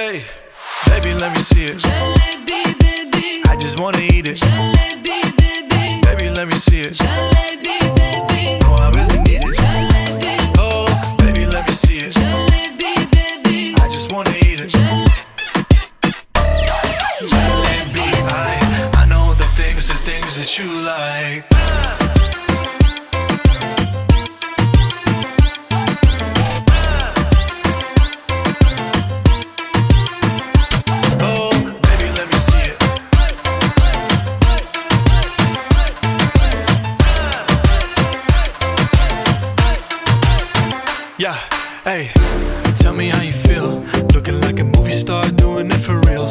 Hey, baby, let me see it. Jalebi, baby. I just wanna eat it. Jalebi, baby. Baby, let me see it. Jalebi, baby. Oh, I really need it. Jalebi, Oh, baby, let me see it. jalebi, baby. I just wanna eat it. Jalebi, I know the things that you like. Oh, baby, let me see it. Yeah, hey, tell me how you feel. Looking like a movie star, doing it for real.